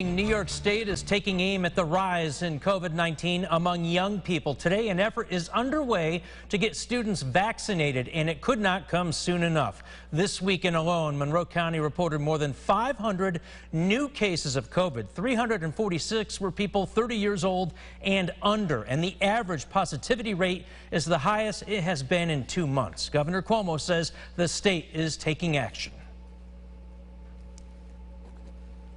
New York State is taking aim at the rise in COVID-19 among young people. Today, an effort is underway to get students vaccinated, and it could not come soon enough. This weekend alone, Monroe County reported more than 500 new cases of COVID. 346 were people 30 years old and under, and the average positivity rate is the highest it has been in 2 months. Governor Cuomo says the state is taking action.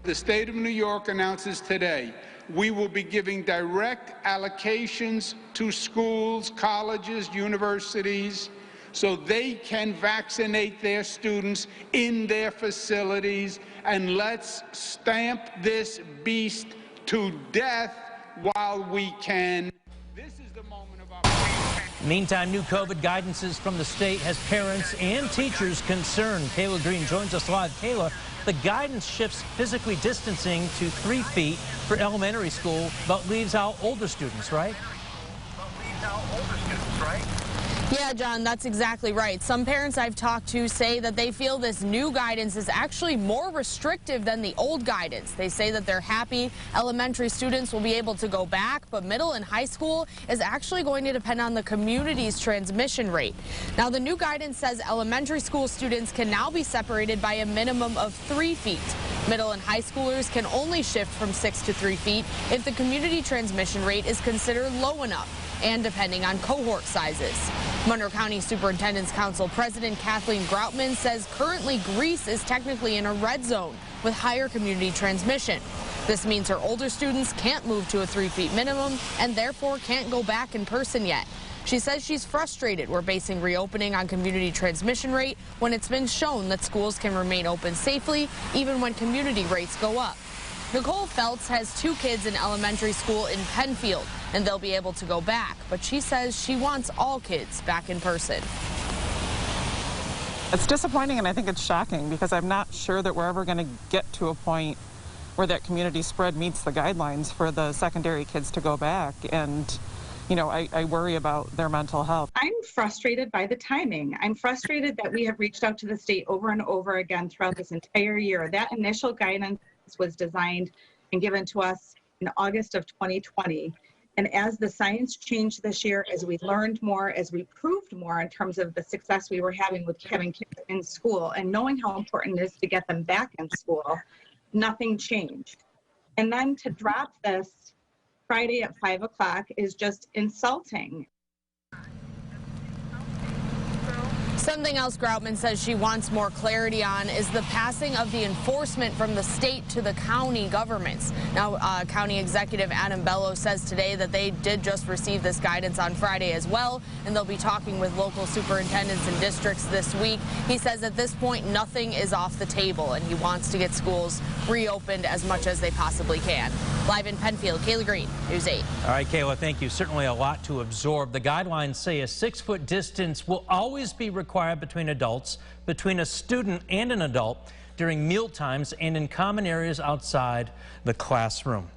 The state of New York announces today we will be giving direct allocations to schools, colleges, universities, so they can vaccinate their students in their facilities. And let's stamp this beast to death while we can. This is the moment of our... Meantime, new COVID guidances from the state has parents and teachers concerned. Kayla Green joins us live. Kayla, the guidance shifts physically distancing to 3 feet for elementary school, but leaves out older students, right? Yeah, John, that's exactly right. Some parents I've talked to say that they feel this new guidance is actually more restrictive than the old guidance. They say that they're happy elementary students will be able to go back, but middle and high school is actually going to depend on the community's transmission rate. Now, the new guidance says elementary school students can now be separated by a minimum of 3 feet. Middle and high schoolers can only shift from 6 to 3 feet if the community transmission rate is considered low enough, and depending on cohort sizes. Monroe County Superintendent's Council President Kathleen Graupman says currently Greece is technically in a red zone with higher community transmission. This means her older students can't move to a 3 feet minimum and therefore can't go back in person yet. She says she's frustrated we're basing reopening on community transmission rate when it's been shown that schools can remain open safely even when community rates go up. Nicole Feltz has 2 kids in elementary school in Penfield, and they'll be able to go back, but she says she wants all kids back in person. It's disappointing, and I think it's shocking because I'm not sure that we're ever going to get to a point where that community spread meets the guidelines for the secondary kids to go back. And, you know, I worry about their mental health. I'm frustrated by the timing. I'm frustrated that we have reached out to the state over and over again throughout this entire year. That initial guidance was designed and given to us in August of 2020. And as the science changed this year, as we learned more, as we proved more in terms of the success we were having with having kids in school and knowing how important it is to get them back in school, nothing changed. And then to drop this Friday at 5 o'clock is just insulting. Something else Graupman says she wants more clarity on is the passing of the enforcement from the state to the county governments. Now, County Executive Adam Bello says today that they did just receive this guidance on Friday as well, and they'll be talking with local superintendents and districts this week. He says at this point, nothing is off the table, and he wants to get schools reopened as much as they possibly can. Live in Penfield, Kayla Green, News 8. All right, Kayla, thank you. Certainly a lot to absorb. The guidelines say a 6-foot distance will always be required between adults, between a student and an adult, during meal times and in common areas outside the classroom.